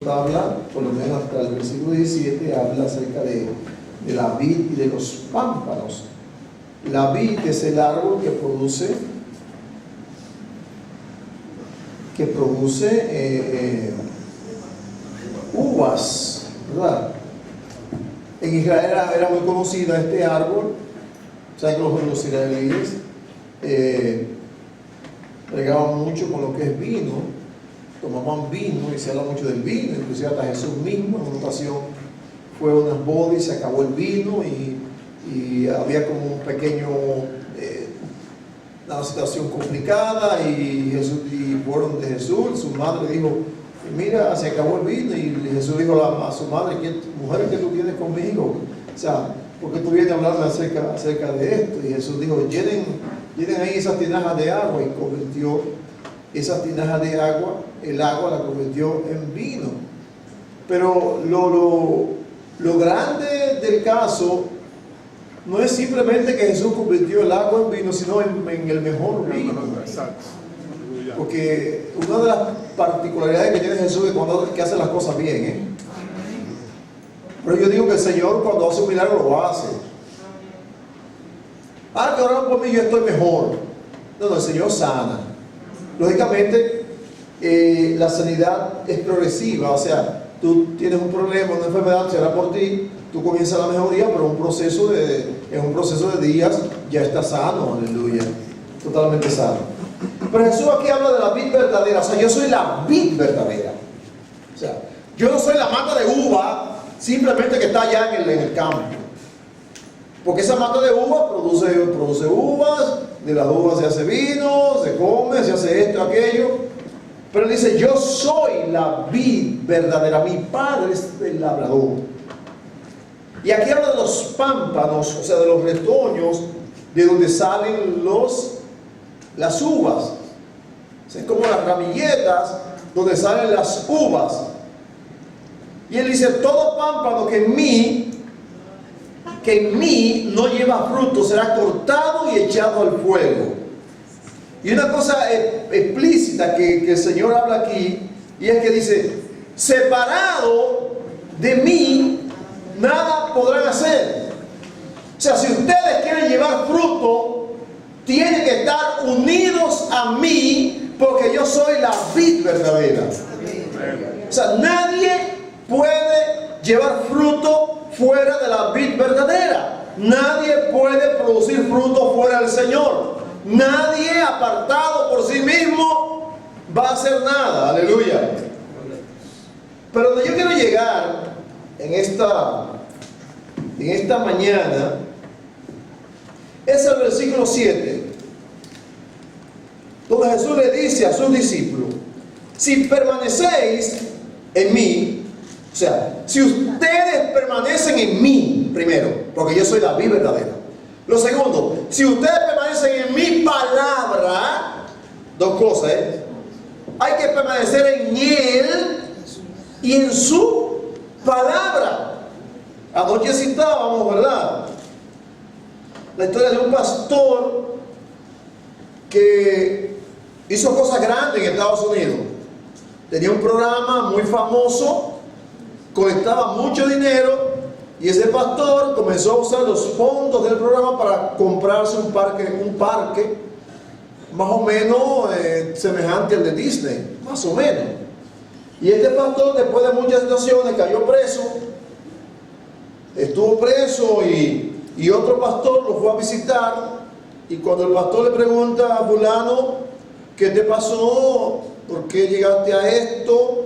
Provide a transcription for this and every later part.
Habla, por lo menos hasta el versículo 17, habla acerca de la vid y de los pámpanos. La vid es el árbol que produce uvas, ¿verdad? En Israel era muy conocida este árbol. Saben que los israelíes regaban mucho con lo que es vino. Tomaban vino y se habla mucho del vino, inclusive hasta Jesús mismo en una ocasión fue a unas bodas y se acabó el vino y había como un pequeño una situación complicada y fueron de Jesús. Su madre dijo: mira, se acabó el vino, y Jesús dijo a su madre: mujer, ¿qué tú tienes conmigo? O sea, ¿por qué tú vienes a hablarme acerca de esto? Y Jesús dijo: llenen ahí esas tinajas de agua, y convirtió esas tinajas de agua, el agua la convirtió en vino. Pero lo grande del caso no es simplemente que Jesús convirtió el agua en vino, sino en el mejor vino. Porque una de las particularidades que tiene Jesús es que hace las cosas bien, Pero yo digo que el Señor, cuando hace un milagro, lo hace. Que oraron por mí, yo estoy mejor. No, el Señor sana. Lógicamente, la sanidad es progresiva. O sea, tú tienes un problema, una enfermedad, será por ti, tú comienzas la mejoría, pero en un proceso de días ya estás sano, aleluya, totalmente sano. Pero Jesús aquí habla de la vid verdadera. O sea, yo soy la vid verdadera. O sea, yo no soy la mata de uva simplemente que está allá en el campo, porque esa mata de uva produce uvas. De las uvas se hace vino, se come, se hace esto, aquello. Pero él dice: yo soy la vid verdadera, mi padre es el labrador. Y aquí habla de los pámpanos, o sea, de los retoños de donde salen las uvas. O sea, es como las ramilletas donde salen las uvas. Y él dice: todo pámpano que en mí no lleva fruto será cortado y echado al fuego. Y una cosa explícita que el Señor habla aquí, y es que dice: separado de mí nada podrán hacer. O sea, si ustedes quieren llevar fruto, tienen que estar unidos a mí, porque yo soy la vid verdadera. O sea, nadie puede llevar fruto fuera de la vid verdadera. Nadie puede producir fruto fuera del Señor. Nadie apartado por sí mismo va a hacer nada, aleluya. Pero donde yo quiero llegar en esta mañana es el versículo 7, donde Jesús le dice a sus discípulos: si permanecéis en mí. O sea, si ustedes permanecen en mí, primero, porque yo soy la vid verdadera. Lo segundo, si ustedes permanecen en mi palabra, dos cosas, hay que permanecer en Él y en su palabra. Anoche citábamos, ¿verdad?, la historia de un pastor que hizo cosas grandes en Estados Unidos. Tenía un programa muy famoso, colectaba mucho dinero, y ese pastor comenzó a usar los fondos del programa para comprarse un parque más o menos semejante al de Disney, más o menos. Y este pastor, después de muchas situaciones, cayó preso, estuvo preso, y otro pastor lo fue a visitar, y cuando el pastor le pregunta a fulano: ¿qué te pasó? ¿Por qué llegaste a esto?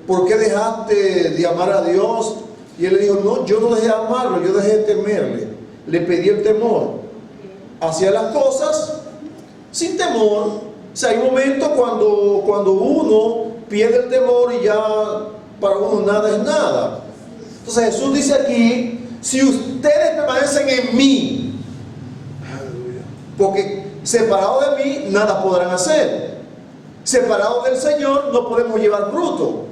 ¿Por qué dejaste de amar a Dios? Y él le dijo: no, yo no dejé de amarlo, yo dejé de temerle. Le pedí el temor. Hacía las cosas sin temor. O sea, hay momentos cuando uno pierde el temor y ya para uno nada es nada. Entonces Jesús dice aquí: si ustedes permanecen en mí, porque separados de mí nada podrán hacer. Separados del Señor no podemos llevar fruto.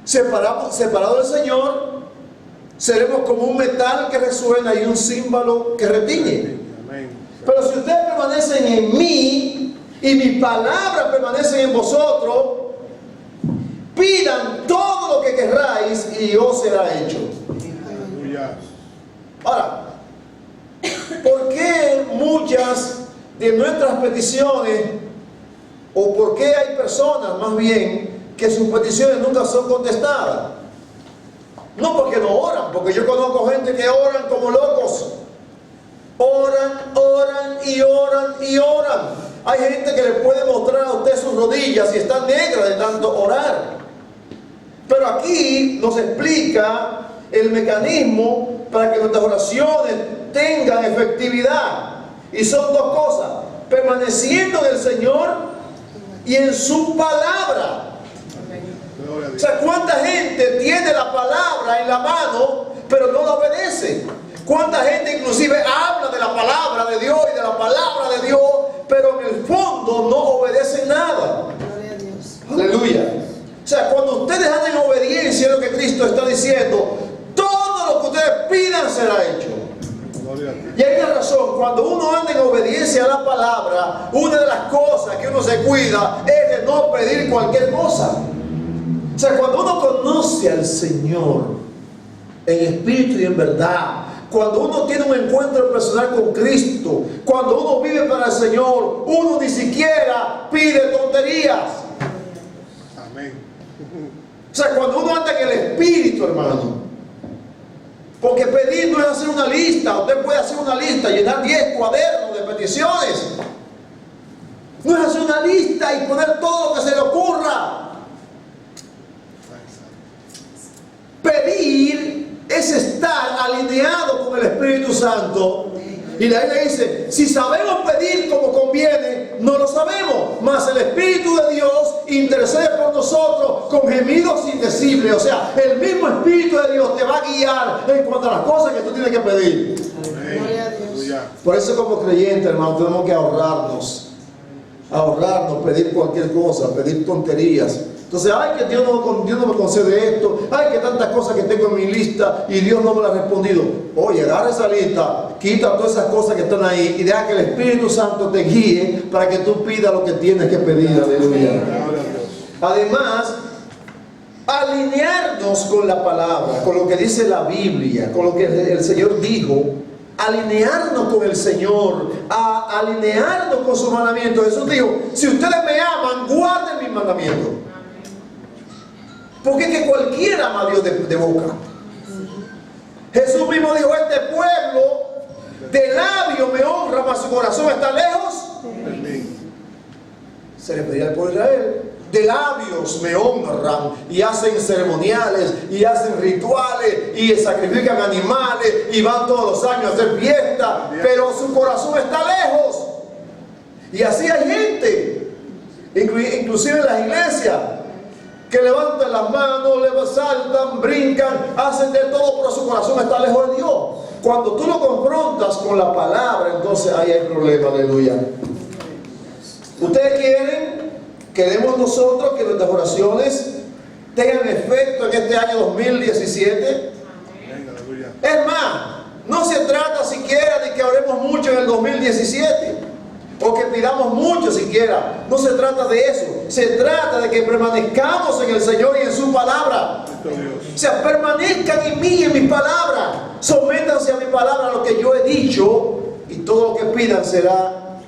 Separados del Señor seremos como un metal que resuena y un címbalo que retiñe. Pero si ustedes permanecen en mí y mi palabra permanece en vosotros, Pidan todo lo que querráis y os será hecho. Ahora, ¿por qué muchas de nuestras peticiones, o por qué hay personas más bien que sus peticiones nunca son contestadas? No porque no oran, porque yo conozco gente que oran como locos. Oran, oran y oran y oran. Hay gente que le puede mostrar a usted sus rodillas y están negras de tanto orar. Pero aquí nos explica el mecanismo para que nuestras oraciones tengan efectividad. Y son dos cosas: permaneciendo en el Señor y en su palabra. O sea, ¿cuánta gente tiene la palabra en la mano pero no la obedece? ¿Cuánta gente inclusive habla de la palabra de Dios y de la palabra de Dios, pero en el fondo no obedece nada? Aleluya. O sea, cuando ustedes andan en obediencia a lo que Cristo está diciendo, todo lo que ustedes pidan será hecho. Y hay una razón: cuando uno anda en obediencia a la palabra, una de las cosas que uno se cuida es de no pedir cualquier cosa. O sea, cuando uno conoce al Señor en espíritu y en verdad, cuando uno tiene un encuentro personal con Cristo, cuando uno vive para el Señor, uno ni siquiera pide tonterías. Amén. O sea, cuando uno anda en el espíritu, hermano. Porque pedir no es hacer una lista. Usted puede hacer una lista, llenar 10 cuadernos de peticiones. No es hacer una lista y poner todo lo que se le ocurra. Pedir es estar alineado con el Espíritu Santo. Y la Biblia dice: si sabemos pedir como conviene, no lo sabemos, mas el Espíritu de Dios intercede por nosotros con gemidos indecibles. O sea, el mismo Espíritu de Dios te va a guiar en cuanto a las cosas que tú tienes que pedir. Por eso, como creyentes, hermano, tenemos que ahorrarnos, pedir cualquier cosa, pedir tonterías. Entonces, ay, que Dios no me concede esto, ay, que tantas cosas que tengo en mi lista y Dios no me las ha respondido. Oye, agarra esa lista, quita todas esas cosas que están ahí y deja que el Espíritu Santo te guíe para que tú pidas lo que tienes que pedir. Aleluya. Además, alinearnos con la palabra, con lo que dice la Biblia, con lo que el Señor dijo. Alinearnos con el Señor, alinearnos con sus mandamientos. Jesús dijo: si ustedes me aman, guarden mis mandamientos. Porque es que cualquiera ama a Dios de boca. Jesús mismo dijo: este pueblo de labio me honra, mas su corazón está lejos. Se le pedía al pueblo de Israel: de labios me honran y hacen ceremoniales y hacen rituales y sacrifican animales y van todos los años a hacer fiestas, pero su corazón está lejos. Y así hay gente, inclusive en las iglesias, que levantan las manos, saltan, brincan, hacen de todo, pero su corazón está lejos de Dios. Cuando tú lo confrontas con la palabra, entonces ahí hay problema. Aleluya. ¿Ustedes queremos nosotros que nuestras oraciones tengan efecto en este año 2017? Es más, no se trata siquiera de que oremos mucho en el 2017 o que pidamos mucho siquiera. No se trata de eso. Se trata de que permanezcamos en el Señor y en su palabra. O sea, permanezcan en mí y en mi palabra. Sométanse a mi palabra, a lo que yo he dicho, y todo lo que pidan será.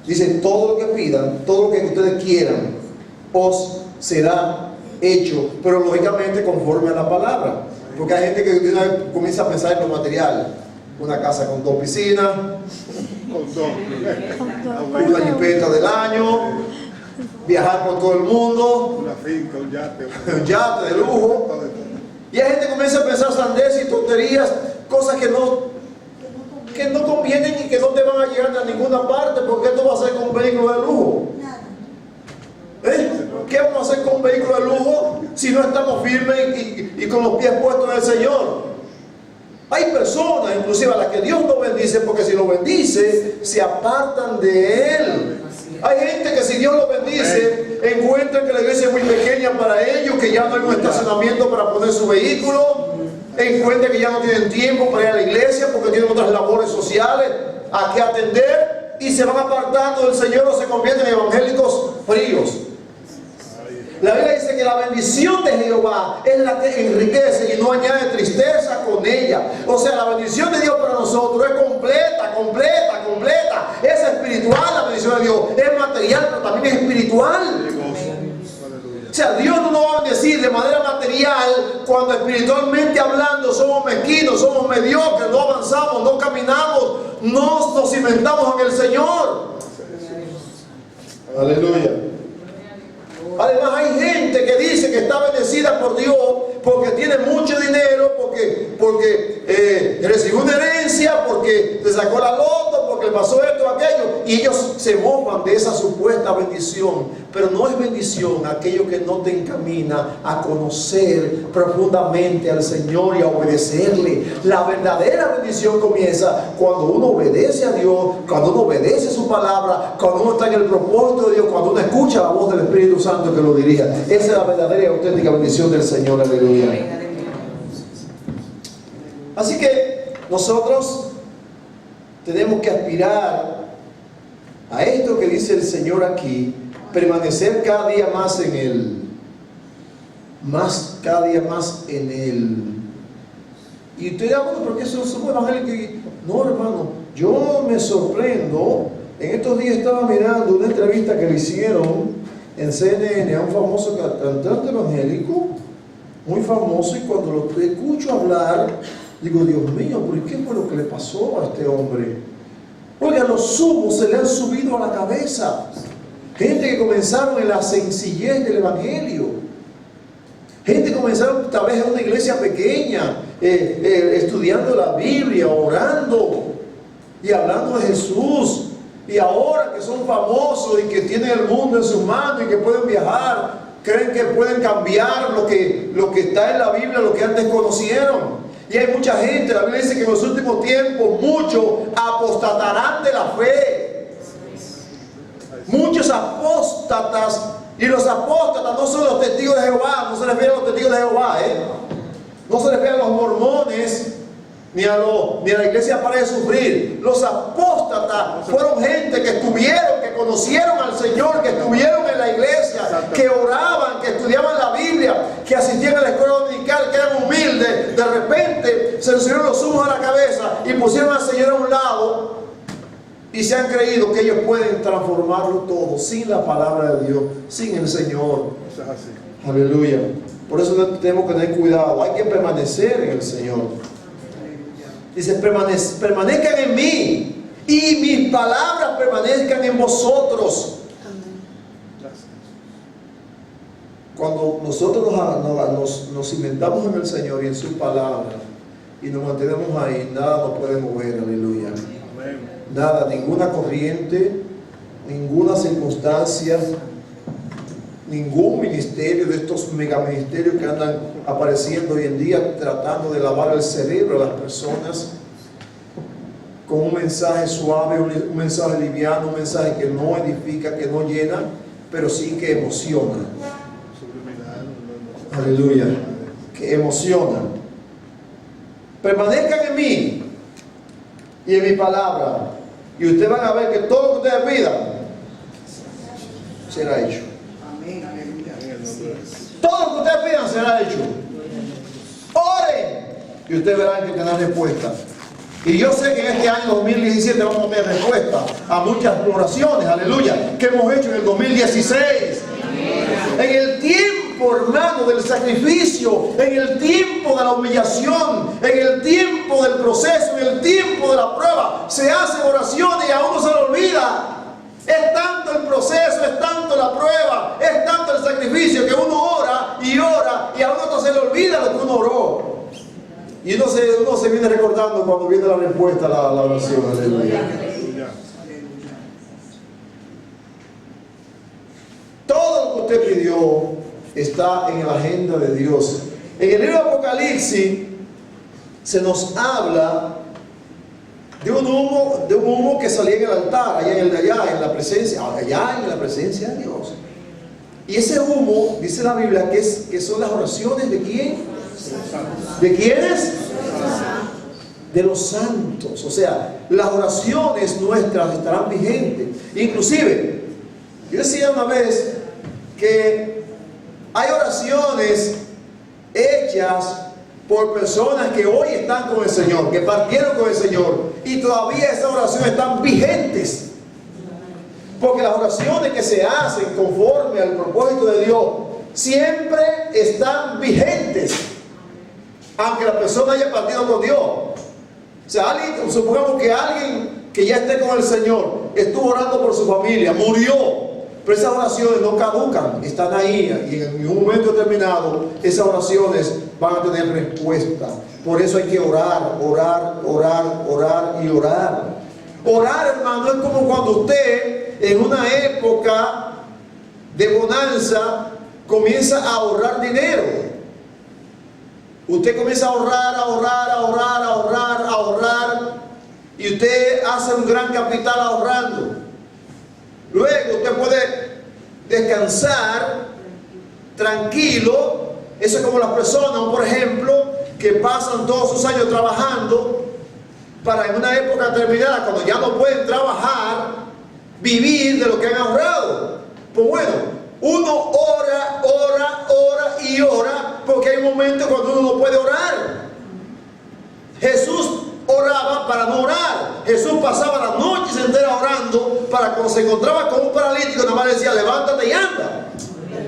Dice: todo lo que pidan, todo lo que ustedes quieran, os será hecho. Pero lógicamente conforme a la palabra. Porque hay gente que de una vez comienza a pensar en lo material. Una casa con 2 piscinas, una jipeta del año, viajar por todo el mundo, una finca, un yate de lujo. Y hay gente que comienza a pensar sandeces y tonterías, cosas que no convienen y que no te van a llegar a ninguna parte. Porque esto va a ser con un vehículo de lujo. ¿Qué vamos a hacer con un vehículo de lujo si no estamos firmes y con los pies puestos en el Señor? Hay personas, inclusive a las que Dios no bendice, porque si lo bendice, se apartan de Él. Hay gente que si Dios lo bendice, encuentran que la iglesia es muy pequeña para ellos, que ya no hay un estacionamiento para poner su vehículo, encuentran que ya no tienen tiempo para ir a la iglesia porque tienen otras labores sociales a que atender, y se van apartando del Señor o se convierten en evangélicos fríos. La Biblia dice que la bendición de Jehová es la que enriquece y no añade tristeza con ella. O sea, la bendición de Dios para nosotros es completa, completa, completa. Es espiritual la bendición de Dios. Es material, pero también es espiritual. O sea, Dios no nos va a bendecir de manera material cuando espiritualmente hablando somos mezquinos, somos mediocres, no avanzamos, no caminamos, no nos cimentamos en el Señor. Aleluya. Además hay gente que dice que está bendecida por Dios porque tiene mucho dinero, porque recibió una herencia, porque le sacó la loto, porque le pasó esto, aquello, y ellos se mofan de esa supuesta bendición. Pero no es bendición aquello que no te encamina a conocer profundamente al Señor y a obedecerle. La verdadera bendición comienza cuando uno obedece a Dios, cuando uno obedece su palabra, cuando uno está en el propósito de Dios, cuando uno escucha la voz del Espíritu Santo que lo dirija. Esa es la verdadera y auténtica bendición del Señor. Aleluya. Así que nosotros tenemos que aspirar a esto que dice el Señor aquí, permanecer cada día más en Él, cada día más en Él. Y usted dirá, bueno, ¿por qué somos evangélicos? No, hermano, yo me sorprendo. En estos días estaba mirando una entrevista que le hicieron en CNN a un famoso cantante evangélico, muy famoso, y cuando lo escucho hablar, digo, Dios mío, ¿por qué fue lo que le pasó a este hombre? Oiga, los sumos se le han subido a la cabeza. Gente que comenzaron en la sencillez del Evangelio. Gente que comenzaron tal vez en una iglesia pequeña, estudiando la Biblia, orando y hablando de Jesús. Y ahora que son famosos y que tienen el mundo en sus manos y que pueden viajar, creen que pueden cambiar lo que está en la Biblia, lo que antes conocieron. Y hay mucha gente, la Biblia dice que en los últimos tiempos muchos apostatarán de la fe. Muchos apóstatas, y los apóstatas no son los testigos de Jehová, no se refiere a los testigos de Jehová, no se refiere a los mormones, ni a la iglesia para de sufrir. Los apóstatas fueron gente que estuvieron, que conocieron al Señor, que estuvieron en la iglesia, que oraban, que estudiaban la Biblia, que asistían a la escuela dominical, que eran humildes. De repente se les subieron los humos a la cabeza y pusieron al Señor a un lado y se han creído que ellos pueden transformarlo todo sin la palabra de Dios, sin el Señor. Eso es así. Aleluya. Por eso tenemos que tener cuidado. Hay que permanecer en el Señor. Dice, permanezcan en mí y mis palabras permanezcan en vosotros. Cuando nosotros nos cimentamos en el Señor y en su palabra y nos mantenemos ahí, nada nos puede mover. Aleluya. Nada, ninguna corriente, ninguna circunstancia, ningún ministerio de estos megaministerios que andan apareciendo hoy en día tratando de lavar el cerebro de las personas con un mensaje suave, un mensaje liviano, un mensaje que no edifica, que no llena, pero sí que emociona. Aleluya, que emociona. Permanezcan en mí y en mi palabra, y ustedes van a ver que todo lo que ustedes pidan será hecho. Todo lo que ustedes pidan será hecho. Oren y ustedes verán que tendrán respuesta. Y yo sé que en este año 2017 vamos a tener respuesta a muchas oraciones, aleluya, que hemos hecho en el 2016. En el tiempo, hermano, del sacrificio, en el tiempo de la humillación, en el tiempo del proceso, en el tiempo de la prueba, se hacen oraciones y a uno se le olvida. Es tanto el proceso, es tanto la prueba, es tanto el sacrificio que uno ora y a uno se le olvida lo que uno oró. Y uno se viene recordando cuando viene la respuesta a la oración. Aleluya. Todo lo que usted pidió está en la agenda de Dios. En el libro de Apocalipsis se nos habla de un humo que salía en el altar, allá en la presencia de Dios. Y ese humo, dice la Biblia, que son las oraciones de ¿quién? ¿De quiénes? De los santos. O sea, las oraciones nuestras estarán vigentes. Inclusive, yo decía una vez que Hay oraciones hechas por personas que hoy están con el Señor, que partieron con el Señor, y todavía esas oraciones están vigentes. Porque las oraciones que se hacen conforme al propósito de Dios siempre están vigentes, aunque la persona haya partido con Dios. O sea, supongamos que alguien que ya esté con el Señor estuvo orando por su familia, murió, pero esas oraciones no caducan, están ahí, y en un momento determinado esas oraciones van a tener respuesta. Por eso hay que orar, orar, orar, orar y orar. Orar, hermano, es como cuando usted en una época de bonanza comienza a ahorrar dinero. Usted comienza a ahorrar, a ahorrar, a ahorrar, a ahorrar, a ahorrar, y usted hace un gran capital ahorrando. Luego usted puede descansar tranquilo. Eso es como las personas, por ejemplo, que pasan todos sus años trabajando para en una época determinada, cuando ya no pueden trabajar, vivir de lo que han ahorrado. Pues bueno, uno ora, ora, ora y ora, porque hay momentos cuando uno no puede orar. Jesús oraba para no orar. Jesús pasaba las noches enteras orando, para cuando se encontraba con un paralítico, nada más le decía, levántate y anda.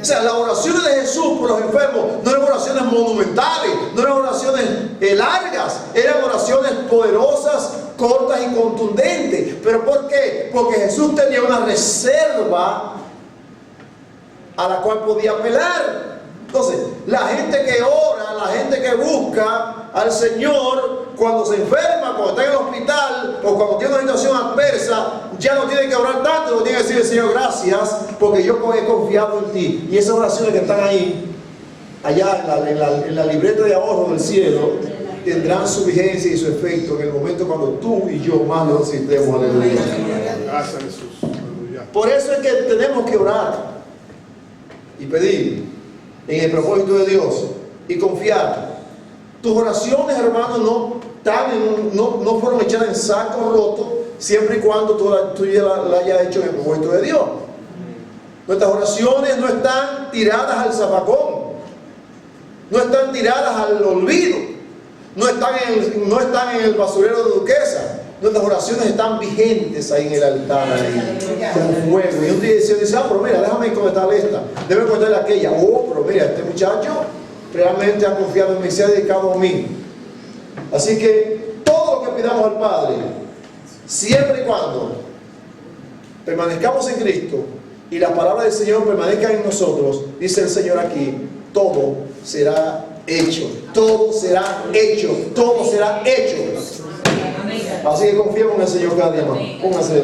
O sea, las oraciones de Jesús por los enfermos no eran oraciones monumentales, no eran oraciones largas, eran oraciones poderosas, cortas y contundentes. ¿Pero por qué? Porque Jesús tenía una reserva a la cual podía apelar. Entonces, la gente que ora, la gente que busca al Señor, cuando se enferma, cuando está en el hospital o cuando tiene una situación adversa, ya no tiene que orar tanto, no tiene que decirle, Señor, gracias, porque yo he confiado en ti. Y esas oraciones que están ahí, allá en la libreta de ahorro del cielo, tendrán su vigencia y su efecto en el momento cuando tú y yo más lo necesitemos. Aleluya. Gracias, Jesús. Aleluya. Por eso es que tenemos que orar y pedir en el propósito de Dios y confiar. Tus oraciones, hermanos, no fueron echadas en saco roto, siempre y cuando tú ya la hayas hecho en el propósito de Dios. Nuestras oraciones no están tiradas al zafacón, no están tiradas al olvido, no están en el basurero de Duquesa. Nuestras oraciones están vigentes ahí en el altar, ahí, como fuego. Y un día dice, pero mira, déjame comentarle esta, déjame comentarle aquella. Pero mira, este muchacho realmente ha confiado en mí, se ha dedicado a mí. Así que todo lo que pidamos al Padre, siempre y cuando permanezcamos en Cristo y la palabra del Señor permanezca en nosotros, dice el Señor aquí, todo será hecho, todo será hecho, todo será hecho. Así que confiemos en el Señor cada día más. Póngase.